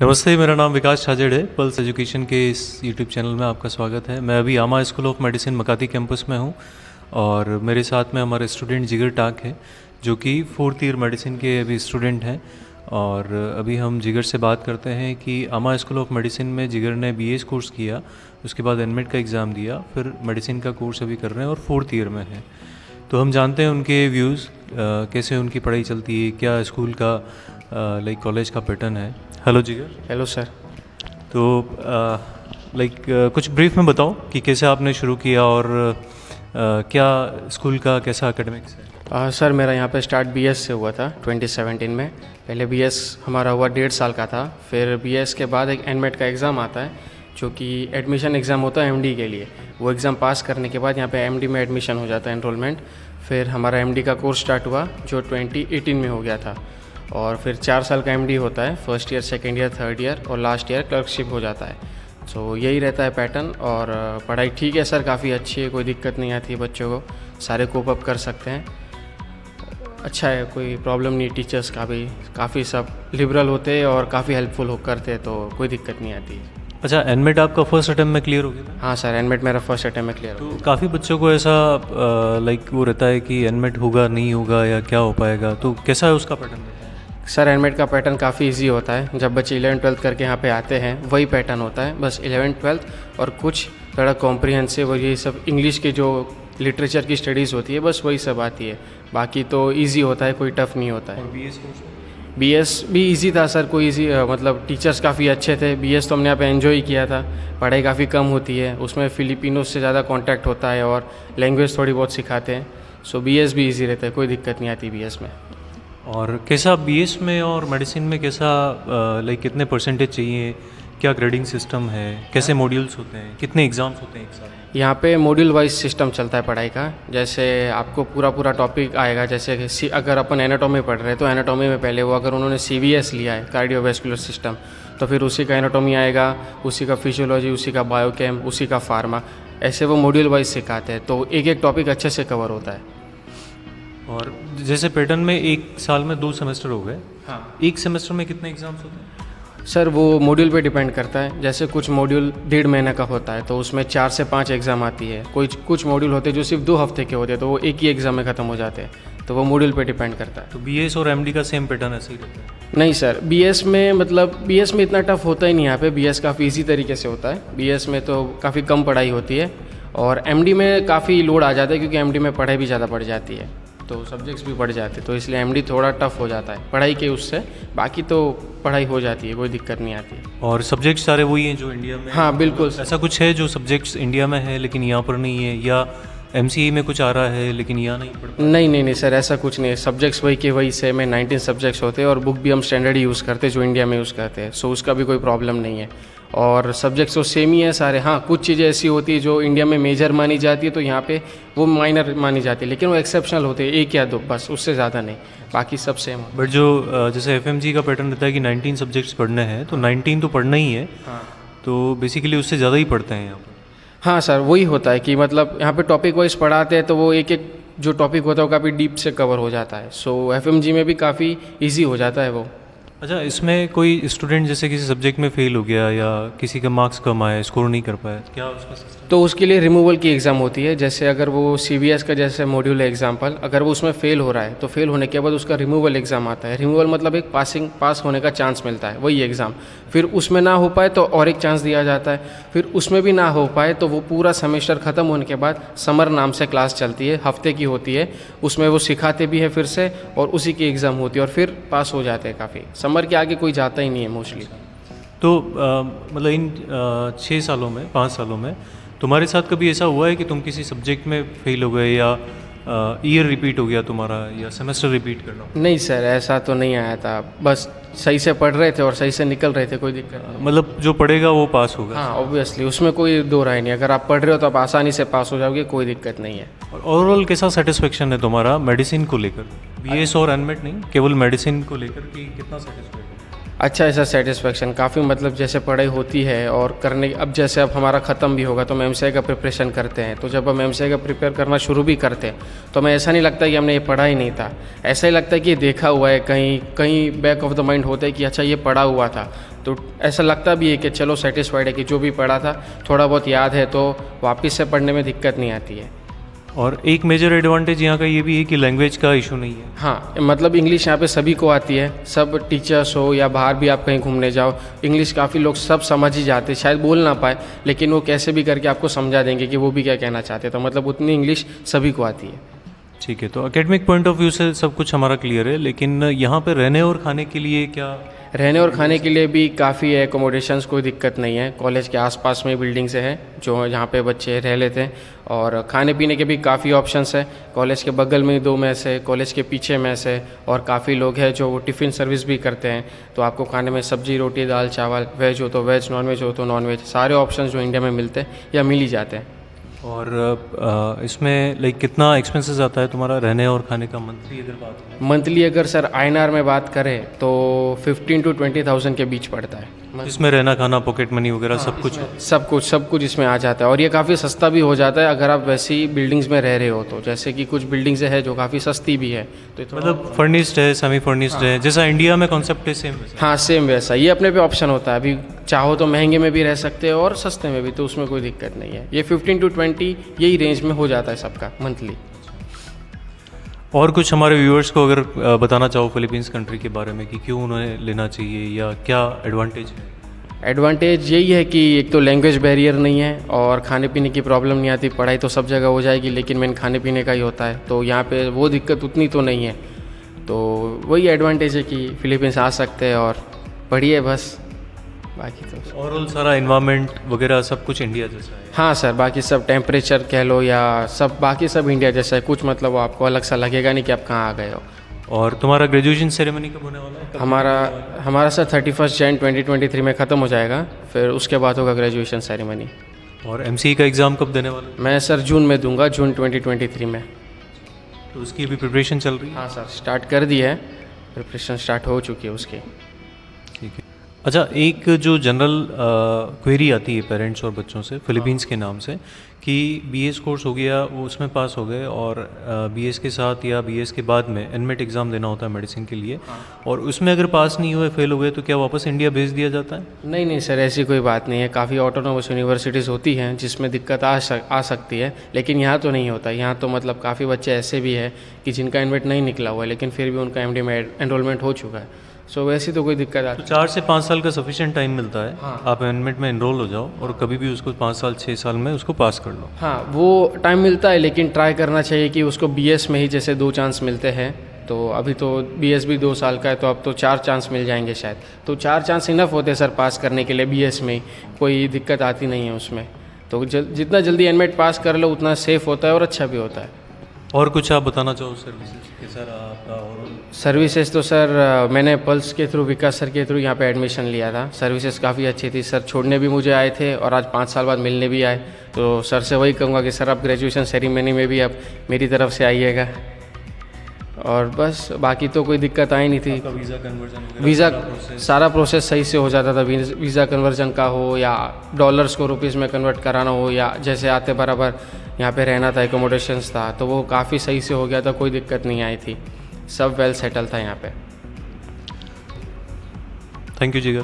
नमस्ते, मेरा नाम विकास छाजेड़ है। पल्स एजुकेशन के इस यूट्यूब चैनल में आपका स्वागत है। मैं अभी आमा स्कूल ऑफ मेडिसिन मकाती कैंपस में हूँ और मेरे साथ में हमारे स्टूडेंट जिगर टाक है जो कि 4th ईयर मेडिसिन के अभी स्टूडेंट हैं। और अभी हम जिगर से बात करते हैं कि आमा स्कूल ऑफ मेडिसिन में जिगर ने BS कोर्स किया, उसके बाद एनमेट का एग्ज़ाम दिया, फिर मेडिसिन का कोर्स अभी कर रहे हैं और 4th ईयर में है। तो हम जानते हैं उनके व्यूज़, कैसे उनकी पढ़ाई चलती है, क्या स्कूल का लाइक कॉलेज का पैटर्न है। हेलो जिगर। Hello sir. तो कुछ ब्रीफ में बताओ कि कैसे आपने शुरू किया और क्या स्कूल का कैसा एकेडमिक्स है। सर मेरा यहाँ पे स्टार्ट BS से हुआ था 2017 में। पहले BS हमारा हुआ 1.5 साल का था। फिर BS के बाद एक एनमेट का एग्ज़ाम आता है जो कि एडमिशन एग्ज़ाम होता है MD के लिए। वो एग्ज़ाम पास करने के बाद यहाँ पे MD में एडमिशन हो जाता है, एनरोलमेंट। फिर हमारा MD का कोर्स स्टार्ट हुआ जो 2018 में हो गया था। और फिर 4 साल का MD होता है, first year, second year, third year और लास्ट ईयर क्लर्कशिप हो जाता है। सो यही रहता है पैटर्न। और पढ़ाई ठीक है सर, काफ़ी अच्छी है, कोई दिक्कत नहीं आती है बच्चों को, सारे कोप अप कर सकते हैं। अच्छा है, कोई प्रॉब्लम नहीं। टीचर्स का भी काफ़ी सब लिबरल होते हैं और काफ़ी हेल्पफुल हो करते हैं, तो कोई दिक्कत नहीं आती है। अच्छा, एनमेट आपका फर्स्ट अटेम्प्ट में क्लियर हो गया था? हाँ सर, एनमेट मेरा फर्स्ट अटेम्प्ट में क्लियर हो। तो काफ़ी बच्चों को ऐसा वो रहता है कि एनमेट होगा नहीं होगा या क्या हो पाएगा, तो कैसा है उसका पैटर्न? सर एनमेट का पैटर्न काफ़ी इजी होता है। जब बच्चे 11th-12th करके यहाँ पे आते हैं वही पैटर्न होता है, बस 11th-12th और कुछ थोड़ा कॉम्प्रिहेंसिव और ये सब इंग्लिश के जो लिटरेचर की स्टडीज़ होती है, बस वही सब आती है। बाकी तो इजी होता है, कोई टफ नहीं होता है। और BS भी इजी था सर, कोई इजी मतलब टीचर्स काफ़ी अच्छे थे। BS तो हमने यहाँ पे एंजॉय किया था। पढ़ाई काफ़ी कम होती है, उसमें फिलिपिनोज से ज़्यादा कांटेक्ट होता है और लैंग्वेज थोड़ी बहुत सिखाते हैं। सो BS भी इजी रहता है, कोई दिक्कत नहीं आती BS में। और कैसा BS में और मेडिसिन में कैसा कितने परसेंटेज चाहिए, क्या ग्रेडिंग सिस्टम है, कैसे मॉड्यूल्स होते हैं, कितने एग्ज़ाम्स होते हैं एक साथ? यहाँ पे मॉड्यूल वाइज सिस्टम चलता है पढ़ाई का। जैसे आपको पूरा टॉपिक आएगा, जैसे कि अगर अपन एनाटॉमी पढ़ रहे हैं तो एनाटॉमी में पहले वो अगर उन्होंने CVS लिया है, कार्डियोवैस्कुलर सिस्टम, तो फिर उसी का एनाटॉमी आएगा, उसी का फिजियोलॉजी, उसी का बायोकेम, उसी का फार्मा, ऐसे वो मॉड्यूल वाइज सिखाते हैं। तो एक एक टॉपिक अच्छे से कवर होता है। और जैसे पैटर्न में एक साल में 2 सेमेस्टर हो गए। हाँ। एक सेमेस्टर में कितने एग्ज़ाम्स होते हैं? सर वो मॉड्यूल पे डिपेंड करता है। जैसे कुछ मॉड्यूल 1.5 महीने का होता है तो उसमें 4 से 5 एग्ज़ाम आती है। कुछ मॉड्यूल होते हैं जो सिर्फ 2 हफ्ते के होते हैं, तो वो एक ही एग्ज़ाम में ख़त्म हो जाते हैं। तो वो मॉड्यूल पे डिपेंड करता है। तो BS और MD का सेम पैटर्न ऐसे ही रहता है? नहीं सर, BS में इतना टफ होता ही नहीं। यहाँ पे BS काफ़ी ईजी तरीके से होता है। BS में तो काफ़ी कम पढ़ाई होती है और MD में काफ़ी लोड आ जाता है, क्योंकि MD में पढ़ाई भी ज़्यादा बढ़ जाती है, तो सब्जेक्ट्स भी बढ़ जाते हैं, तो इसलिए MD थोड़ा टफ हो जाता है पढ़ाई के उससे। बाकी तो पढ़ाई हो जाती है, कोई दिक्कत नहीं आती है। और सब्जेक्ट्स सारे वही हैं जो इंडिया में? हाँ बिल्कुल। ऐसा कुछ है जो सब्जेक्ट्स इंडिया में है लेकिन यहाँ पर नहीं है, या MCA में कुछ आ रहा है लेकिन यहाँ नहीं पढ़? नहीं सर, ऐसा कुछ नहीं है। सब्जेक्ट्स वही के वही सेम है, 19 सब्जेक्ट्स होते हैं और बुक भी हम स्टैंडर्ड यूज़ करते हैं जो इंडिया में यूज़ करते हैं। सो उसका भी कोई प्रॉब्लम नहीं है और सब्जेक्ट्स तो सेम ही है सारे। हाँ, कुछ चीज़ें ऐसी होती है जो इंडिया में मेजर मानी जाती है तो यहाँ पे वो माइनर मानी जाती है, लेकिन वो एक्सेप्शनल होते हैं, 1 या 2 बस, उससे ज़्यादा नहीं, बाकी सब सेम। बट जो जैसे FMG का पैटर्न रहता है कि 19 सब्जेक्ट्स पढ़ने हैं, तो 19 तो पढ़ना ही है। हाँ, तो बेसिकली उससे ज़्यादा ही पढ़ते हैं यहाँ पर? हाँ सर, वही होता है कि मतलब यहाँ पे टॉपिक वाइज पढ़ाते हैं तो वो एक एक जो टॉपिक होता है वो काफ़ी डीप से कवर हो जाता है। सो FMG में भी काफ़ी ईजी हो जाता है वो। अच्छा, इसमें कोई स्टूडेंट जैसे किसी सब्जेक्ट में फेल हो गया या किसी का मार्क्स कम आए, स्कोर नहीं कर पाया, क्या उसका सिस्टम? तो उसके लिए रिमूवल की एग्ज़ाम होती है। जैसे अगर वो CVS का जैसे मॉड्यूल है एग्जाम्पल, अगर वो उसमें फेल हो रहा है तो फेल होने के बाद उसका रिमूवल एग्ज़ाम आता है। रिमूवल मतलब एक पास होने का चांस मिलता है, वही एग्ज़ाम। फिर उसमें ना हो पाए तो और एक चांस दिया जाता है, फिर उसमें भी ना हो पाए तो वो पूरा सेमेस्टर ख़त्म होने के बाद समर नाम से क्लास चलती है, हफ्ते की होती है, उसमें वो सिखाते भी है फिर से और उसी की एग्ज़ाम होती है और फिर पास हो जाते हैं काफ़ी। समर के आगे कोई जाता ही नहीं है मोस्टली। तो मतलब इन 6 सालों में, 5 सालों में तुम्हारे साथ कभी ऐसा हुआ है कि तुम किसी सब्जेक्ट में फेल हो गए या ईयर रिपीट हो गया तुम्हारा या सेमेस्टर रिपीट करना? नहीं सर, ऐसा तो नहीं आया था। बस सही से पढ़ रहे थे और सही से निकल रहे थे, कोई दिक्कत नहीं। मतलब जो पढ़ेगा वो पास होगा? हाँ ऑब्वियसली, उसमें कोई दो राय नहीं। अगर आप पढ़ रहे हो तो आप आसानी से पास हो जाओगे, कोई दिक्कत नहीं है। और ओवरऑल कैसा सेटिस्फेक्शन है तुम्हारा मेडिसिन को लेकर? BS और एनमेट नहीं, केवल मेडिसिन को लेकर कि कितना सेटिस्फाइड? अच्छा है सर, सेटिस्फेक्शन काफ़ी, मतलब जैसे पढ़ाई होती है और करने, अब जैसे अब हमारा ख़त्म भी होगा तो हम एमसीए का प्रिपरेशन करते हैं, तो जब हम एमसीए का प्रिपेयर करना शुरू भी करते हैं तो हमें ऐसा नहीं लगता कि हमने ये पढ़ा ही नहीं था, ऐसा ही लगता है कि ये देखा हुआ है, कहीं कहीं बैक ऑफ द माइंड होता है कि अच्छा ये पढ़ा हुआ था, तो ऐसा लगता भी है कि चलो सेटिस्फाइड है कि जो भी पढ़ा था थोड़ा बहुत याद है, तो वापस से पढ़ने में दिक्कत नहीं आती है। और एक मेजर एडवांटेज यहाँ का ये भी है कि लैंग्वेज का इशू नहीं है। हाँ, मतलब इंग्लिश यहाँ पे सभी को आती है, सब टीचर्स हो या बाहर भी आप कहीं घूमने जाओ, इंग्लिश काफ़ी लोग सब समझ ही जाते हैं, शायद बोल ना पाए लेकिन वो कैसे भी करके आपको समझा देंगे कि वो भी क्या कहना चाहते हैं, तो मतलब उतनी इंग्लिश सभी को आती है। ठीक है, तो एकेडमिक पॉइंट ऑफ व्यू से सब कुछ हमारा क्लियर है, लेकिन यहाँ पे रहने और खाने के लिए क्या? रहने और खाने के लिए भी काफ़ी है, एकोमोडेशंस कोई दिक्कत नहीं है, कॉलेज के आसपास में बिल्डिंग्स है जो जहाँ पे बच्चे रह लेते हैं, और खाने पीने के भी काफ़ी ऑप्शंस है, कॉलेज के बगल में 2 मेस है, कॉलेज के पीछे मेस है, और काफ़ी लोग हैं जो टिफ़िन सर्विस भी करते हैं, तो आपको खाने में सब्जी रोटी दाल चावल, वेज हो तो वेज, नॉन वेज हो तो नॉन वेज, सारे ऑप्शंस जो इंडिया में मिलते हैं या मिल ही जाते हैं। और इसमें लाइक कितना एक्सपेंसेस आता है तुम्हारा रहने और खाने का मंथली अगर बात करें? मंथली अगर सर INR में बात करें तो 15 to 20,000 के बीच पड़ता है। इसमें रहना खाना पॉकेट मनी वगैरह सब कुछ? सब कुछ इसमें आ जाता है, और ये काफ़ी सस्ता भी हो जाता है अगर आप वैसी बिल्डिंग्स में रह रहे हो तो, जैसे कि कुछ बिल्डिंग्स है जो काफ़ी सस्ती भी है, तो मतलब फर्निश्ड है, सेमी फर्निश्ड है, जैसा इंडिया में कॉन्सेप्ट है सेम? हाँ सेम वैसा, ये अपने पे ऑप्शन होता है, अभी चाहो तो महंगे में भी रह सकते हो और सस्ते में भी, तो उसमें कोई दिक्कत नहीं है। ये 15 to 20 यही रेंज में हो जाता है सबका मंथली। और कुछ हमारे व्यूअर्स को अगर बताना चाहो फिलीपींस कंट्री के बारे में कि क्यों उन्हें लेना चाहिए या क्या एडवांटेज है? एडवांटेज यही है कि एक तो लैंग्वेज बैरियर नहीं है और खाने पीने की प्रॉब्लम नहीं आती, पढ़ाई तो सब जगह हो जाएगी लेकिन मेन खाने पीने का ही होता है, तो यहाँ पे वो दिक्कत उतनी तो नहीं है, तो वही एडवांटेज है कि फिलीपींस आ सकते हैं और पढ़िए बस, बाकी तो ओवरऑल सारा इन्वायरमेंट वगैरह सब कुछ इंडिया जैसा है? हाँ सर, बाकी सब टेम्परेचर कह लो या सब बाकी सब इंडिया जैसा है, कुछ मतलब आपको अलग सा लगेगा नहीं कि आप कहाँ आ गए हो। और तुम्हारा ग्रेजुएशन सेरेमनी कब होने वाला है? हमारा सर 31 जैन 2023 में ख़त्म हो जाएगा, फिर उसके बाद होगा ग्रेजुएशन सेरेमनी। और एमसीए का एग्ज़ाम कब देने वाला है? मैं सर जून में दूंगा, जून 2023 में। तो उसकी भी प्रिपरेशन चल रही है? हाँ सर, स्टार्ट कर दी है, प्रिपरेशन स्टार्ट हो चुकी है उसकी। ठीक है। अच्छा, एक जो जनरल क्वेरी आती है पेरेंट्स और बच्चों से फिलीपींस के नाम से कि बीएस कोर्स हो गया, वो उसमें पास हो गए और बीएस के साथ या बीएस के बाद में एनमेट एग्ज़ाम देना होता है मेडिसिन के लिए, और उसमें अगर पास नहीं हुए, फेल हो गए, तो क्या वापस इंडिया भेज दिया जाता है? नहीं सर, ऐसी कोई बात नहीं है, काफ़ी ऑटोनोमस यूनिवर्सिटीज़ होती हैं जिसमें दिक्कत आ सकती है, लेकिन यहाँ तो नहीं होता। यहाँ तो मतलब काफ़ी बच्चे ऐसे भी हैं कि जिनका एनमेट नहीं निकला हुआ है लेकिन फिर भी उनका एमडी में एनरोलमेंट हो चुका है, सो वैसी तो कोई दिक्कत आती। तो 4 से 5 साल का सफिशिएंट टाइम मिलता है। हाँ। आप एनमेट में एनरोल हो जाओ और कभी भी उसको 5 साल 6 साल में उसको पास कर लो। हाँ, वो टाइम मिलता है, लेकिन ट्राई करना चाहिए कि उसको बीएस में ही जैसे 2 चांस मिलते हैं, तो अभी तो बीएस भी 2 साल का है, तो अब तो 4 चांस मिल जाएंगे शायद, तो 4 चांस इनफ होते हैं सर पास करने के लिए बीएस में, कोई दिक्कत आती नहीं है उसमें, तो जितना जल्दी एनमेट पास कर लो उतना सेफ होता है और अच्छा भी होता है। और कुछ आप बताना चाहो सर्विसेज के सर आपका? और सर्विसेज तो सर मैंने पल्स के थ्रू, विकास सर के थ्रू यहाँ पे एडमिशन लिया था, सर्विसेज काफ़ी अच्छी थी, सर छोड़ने भी मुझे आए थे और आज 5 साल बाद मिलने भी आए, तो सर से वही कहूँगा कि सर आप ग्रेजुएशन सेरेमनी में भी आप मेरी तरफ से आइएगा, और बस बाकी तो कोई दिक्कत आई नहीं थी। वीज़ा कन्वर्जन, वीज़ा सारा प्रोसेस सही से हो जाता था, वीज़ा कन्वर्जन का हो या डॉलर्स को रुपीज़ में कन्वर्ट कराना हो, या जैसे आते बराबर यहाँ पे रहना था, एकोमोडेशंस था, तो वो काफ़ी सही से हो गया था, कोई दिक्कत नहीं आई थी, सब वेल सेटल था यहाँ पे। थैंक यू जिगर।